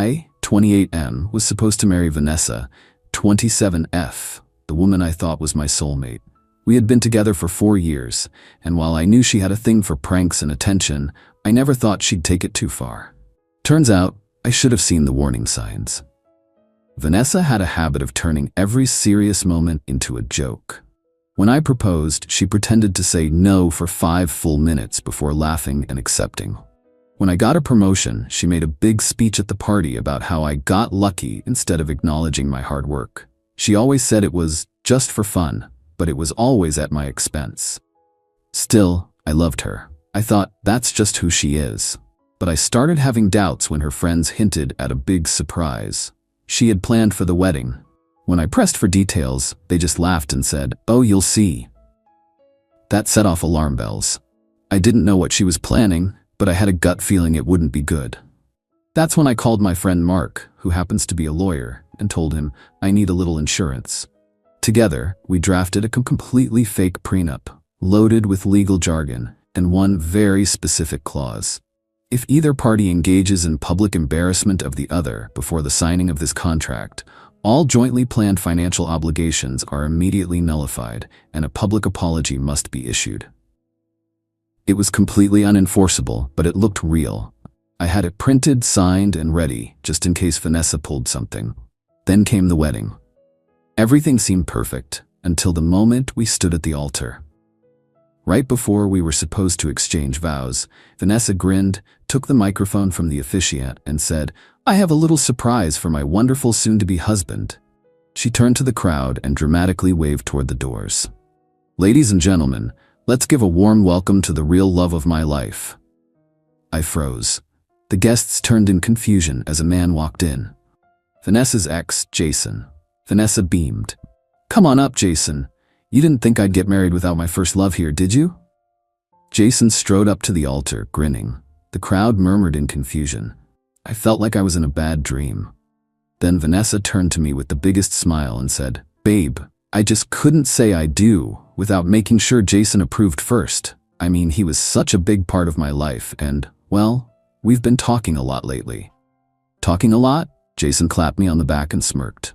I, 28M, was supposed to marry Vanessa, 27F, the woman I thought was my soulmate. We had been together for 4 years, and while I knew she had a thing for pranks and attention, I never thought she'd take it too far. Turns out, I should have seen the warning signs. Vanessa had a habit of turning every serious moment into a joke. When I proposed, she pretended to say no for 5 full minutes before laughing and accepting. When I got a promotion, she made a big speech at the party about how I got lucky instead of acknowledging my hard work. She always said it was just for fun, but it was always at my expense. Still, I loved her. I thought, that's just who she is. But I started having doubts when her friends hinted at a big surprise. She had planned for the wedding. When I pressed for details, they just laughed and said, "Oh, you'll see." That set off alarm bells. I didn't know what she was planning, but I had a gut feeling it wouldn't be good. That's when I called my friend Mark, who happens to be a lawyer, and told him I need a little insurance. Together, we drafted a completely fake prenup, loaded with legal jargon, and one very specific clause. If either party engages in public embarrassment of the other before the signing of this contract, all jointly planned financial obligations are immediately nullified, and a public apology must be issued. It was completely unenforceable, but it looked real. I had it printed, signed, and ready, just in case Vanessa pulled something. Then came the wedding. Everything seemed perfect, until the moment we stood at the altar. Right before we were supposed to exchange vows, Vanessa grinned, took the microphone from the officiant, and said, "I have a little surprise for my wonderful soon-to-be husband." She turned to the crowd and dramatically waved toward the doors. "Ladies and gentlemen, let's give a warm welcome to the real love of my life." I froze. The guests turned in confusion as a man walked in. Vanessa's ex, Jason. Vanessa beamed. "Come on up, Jason. You didn't think I'd get married without my first love here, did you?" Jason strode up to the altar, grinning. The crowd murmured in confusion. I felt like I was in a bad dream. Then Vanessa turned to me with the biggest smile and said, "Babe, I just couldn't say I do without making sure Jason approved first. I mean, he was such a big part of my life and, well, we've been talking a lot lately." "Talking a lot?" Jason clapped me on the back and smirked.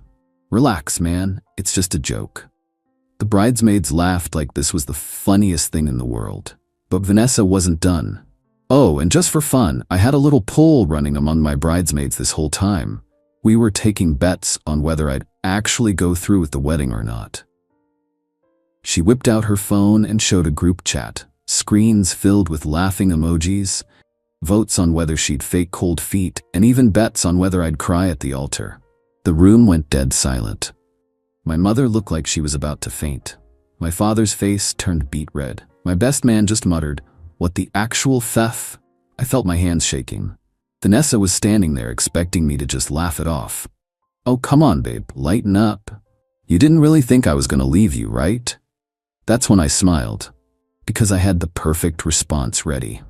"Relax, man. It's just a joke." The bridesmaids laughed like this was the funniest thing in the world. But Vanessa wasn't done. "Oh, and just for fun, I had a little poll running among my bridesmaids this whole time. We were taking bets on whether I'd actually go through with the wedding or not." She whipped out her phone and showed a group chat, screens filled with laughing emojis, votes on whether she'd fake cold feet, and even bets on whether I'd cry at the altar. The room went dead silent. My mother looked like she was about to faint. My father's face turned beet red. My best man just muttered, "What the actual F?" I felt my hands shaking. Vanessa was standing there expecting me to just laugh it off. "Oh, come on, babe, lighten up. You didn't really think I was going to leave you, right?" That's when I smiled, because I had the perfect response ready.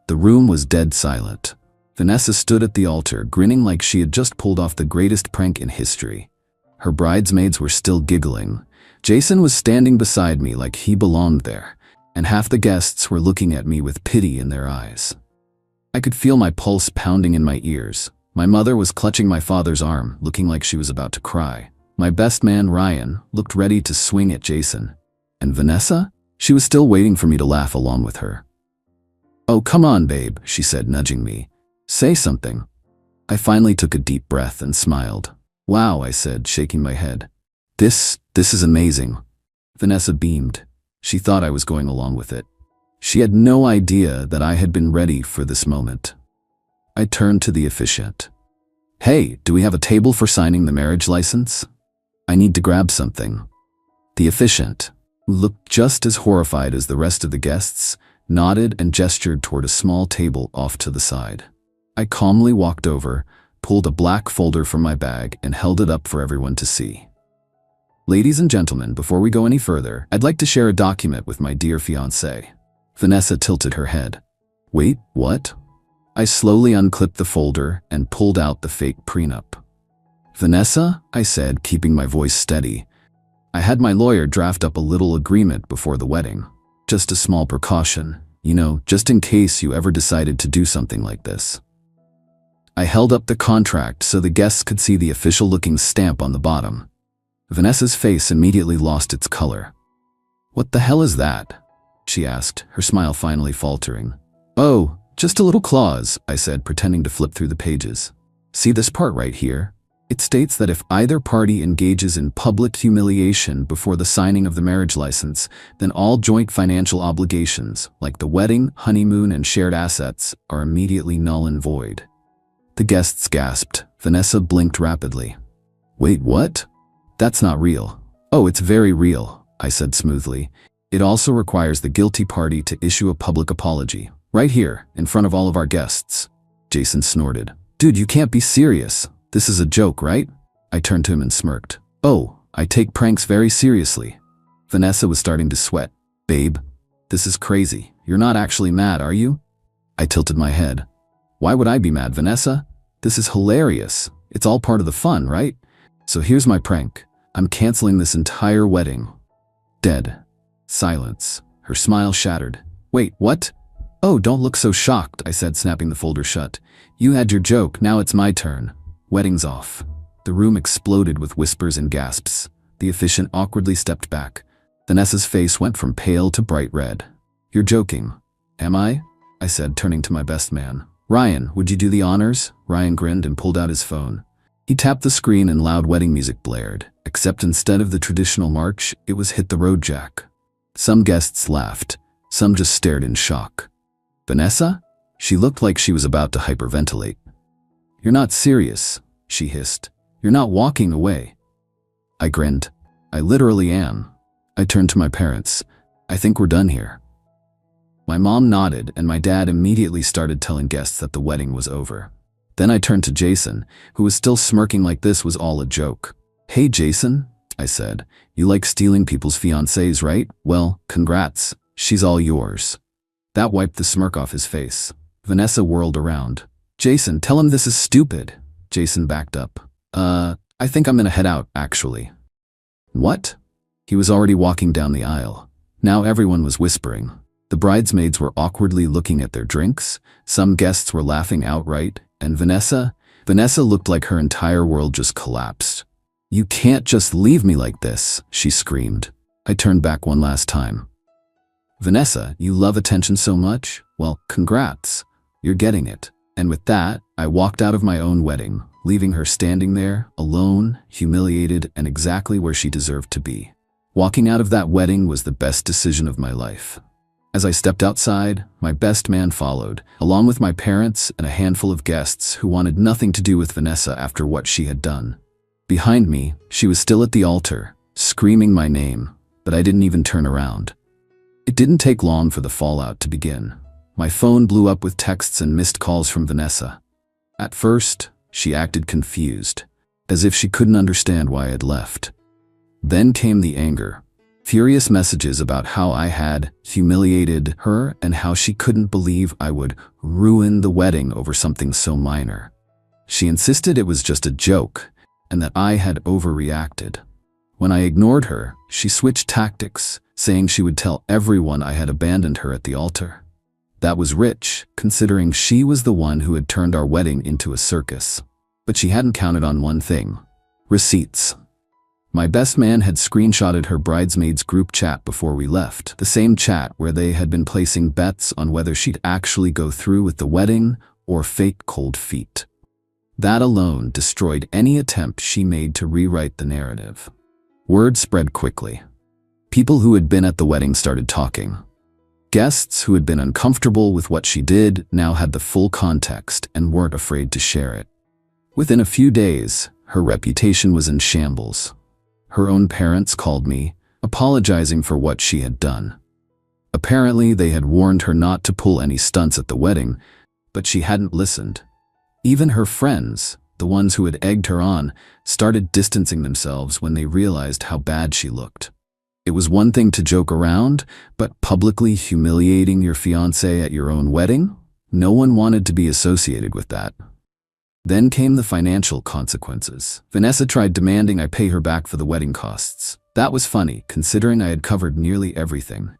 The room was dead silent. Vanessa stood at the altar, grinning like she had just pulled off the greatest prank in history. Her bridesmaids were still giggling. Jason was standing beside me like he belonged there, and half the guests were looking at me with pity in their eyes. I could feel my pulse pounding in my ears. My mother was clutching my father's arm, looking like she was about to cry. My best man, Ryan, looked ready to swing at Jason. And Vanessa? She was still waiting for me to laugh along with her. "Oh, come on, babe," she said, nudging me. "Say something." I finally took a deep breath and smiled. "Wow," I said, shaking my head. This is amazing." Vanessa beamed. She thought I was going along with it. She had no idea that I had been ready for this moment. I turned to the officiant. "Hey, do we have a table for signing the marriage license? I need to grab something." The officiant, who looked just as horrified as the rest of the guests, nodded and gestured toward a small table off to the side. I calmly walked over, pulled a black folder from my bag, and held it up for everyone to see. "Ladies and gentlemen, before we go any further, I'd like to share a document with my dear fiancée." Vanessa tilted her head. "Wait, what?" I slowly unclipped the folder and pulled out the fake prenup. "Vanessa," I said, keeping my voice steady, "I had my lawyer draft up a little agreement before the wedding. Just a small precaution, just in case you ever decided to do something like this." I held up the contract so the guests could see the official-looking stamp on the bottom. Vanessa's face immediately lost its color. "What the hell is that?" she asked, her smile finally faltering. "Oh, just a little clause," I said, pretending to flip through the pages. "See this part right here? It states that if either party engages in public humiliation before the signing of the marriage license, then all joint financial obligations, like the wedding, honeymoon, and shared assets, are immediately null and void." The guests gasped. Vanessa blinked rapidly. "Wait, what? That's not real." "Oh, it's very real," I said smoothly. "It also requires the guilty party to issue a public apology, right here, in front of all of our guests." Jason snorted. "Dude, you can't be serious. This is a joke, right?" I turned to him and smirked. "Oh, I take pranks very seriously." Vanessa was starting to sweat. "Babe, this is crazy. You're not actually mad, are you?" I tilted my head. "Why would I be mad, Vanessa? This is hilarious. It's all part of the fun, right? So here's my prank. I'm canceling this entire wedding." Dead. Silence. Her smile shattered. "Wait, what?" "Oh, don't look so shocked," I said, snapping the folder shut. "You had your joke, now it's my turn. Wedding's off." The room exploded with whispers and gasps. The officiant awkwardly stepped back. Vanessa's face went from pale to bright red. "You're joking." "Am I?" I said, turning to my best man. "Ryan, would you do the honors?" Ryan grinned and pulled out his phone. He tapped the screen and loud wedding music blared, except instead of the traditional march, it was Hit the Road Jack. Some guests laughed. Some just stared in shock. "Vanessa?" She looked like she was about to hyperventilate. "You're not serious," she hissed. "You're not walking away." I grinned. "I literally am." I turned to my parents. "I think we're done here." My mom nodded, and my dad immediately started telling guests that the wedding was over. Then I turned to Jason, who was still smirking like this was all a joke. "Hey Jason," I said, "you like stealing people's fiancés, right? Well, congrats. She's all yours." That wiped the smirk off his face. Vanessa whirled around. "Jason, tell him this is stupid." Jason backed up. I think I'm gonna head out, actually." "What?" He was already walking down the aisle. Now everyone was whispering. The bridesmaids were awkwardly looking at their drinks, some guests were laughing outright, and Vanessa looked like her entire world just collapsed. "You can't just leave me like this," she screamed. I turned back one last time. "Vanessa, you love attention so much? Well, congrats. You're getting it." And with that, I walked out of my own wedding, leaving her standing there, alone, humiliated, and exactly where she deserved to be. Walking out of that wedding was the best decision of my life. As I stepped outside, my best man followed, along with my parents and a handful of guests who wanted nothing to do with Vanessa after what she had done. Behind me, she was still at the altar, screaming my name, but I didn't even turn around. It didn't take long for the fallout to begin. My phone blew up with texts and missed calls from Vanessa. At first, she acted confused, as if she couldn't understand why I'd left. Then came the anger. Furious messages about how I had humiliated her and how she couldn't believe I would ruin the wedding over something so minor. She insisted it was just a joke and that I had overreacted. When I ignored her, she switched tactics, saying she would tell everyone I had abandoned her at the altar. That was rich, considering she was the one who had turned our wedding into a circus. But she hadn't counted on one thing: receipts. My best man had screenshotted her bridesmaids group chat before we left, the same chat where they had been placing bets on whether she'd actually go through with the wedding or fake cold feet. That alone destroyed any attempt she made to rewrite the narrative. Word spread quickly. People who had been at the wedding started talking. Guests who had been uncomfortable with what she did now had the full context and weren't afraid to share it. Within a few days, her reputation was in shambles. Her own parents called me, apologizing for what she had done. Apparently, they had warned her not to pull any stunts at the wedding, but she hadn't listened. Even her friends, the ones who had egged her on, started distancing themselves when they realized how bad she looked. It was one thing to joke around, but publicly humiliating your fiancé at your own wedding? No one wanted to be associated with that. Then came the financial consequences. Vanessa tried demanding I pay her back for the wedding costs. That was funny, considering I had covered nearly everything.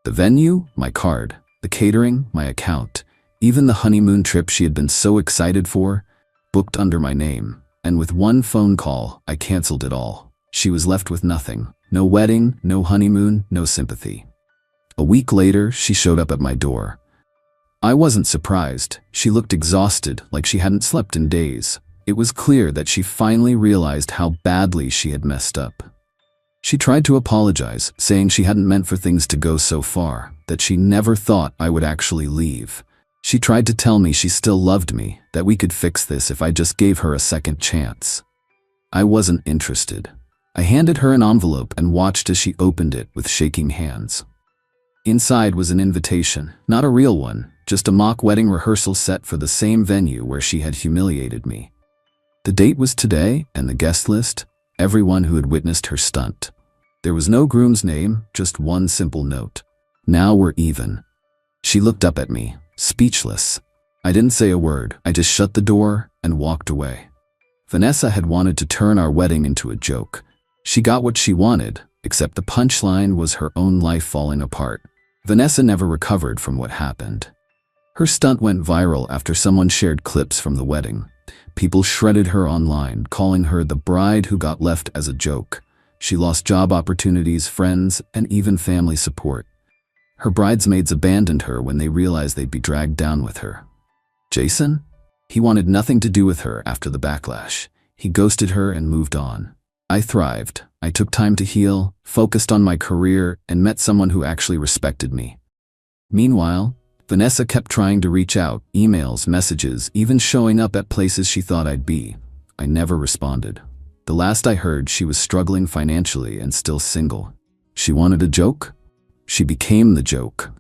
The venue, my card. The catering, my account. Even the honeymoon trip she had been so excited for. booked under my name, and with one phone call, I canceled it all. She was left with nothing. No wedding, no honeymoon, no sympathy. A week later, she showed up at my door. I wasn't surprised. She looked exhausted, like she hadn't slept in days. It was clear that she finally realized how badly she had messed up. She tried to apologize, saying she hadn't meant for things to go so far, that she never thought I would actually leave. She tried to tell me she still loved me, that we could fix this if I just gave her a second chance. I wasn't interested. I handed her an envelope and watched as she opened it with shaking hands. Inside was an invitation, not a real one, just a mock wedding rehearsal set for the same venue where she had humiliated me. The date was today, and the guest list, everyone who had witnessed her stunt. There was no groom's name, just one simple note. Now we're even. She looked up at me, speechless. I didn't say a word, I just shut the door and walked away. Vanessa had wanted to turn our wedding into a joke. She got what she wanted, except the punchline was her own life falling apart. Vanessa never recovered from what happened. Her stunt went viral after someone shared clips from the wedding. People shredded her online, calling her the bride who got left as a joke. She lost job opportunities, friends, and even family support. Her bridesmaids abandoned her when they realized they'd be dragged down with her. Jason? He wanted nothing to do with her after the backlash. He ghosted her and moved on. I thrived. I took time to heal, focused on my career, and met someone who actually respected me. Meanwhile, Vanessa kept trying to reach out, emails, messages, even showing up at places she thought I'd be. I never responded. The last I heard, she was struggling financially and still single. She wanted a joke? She became the joke.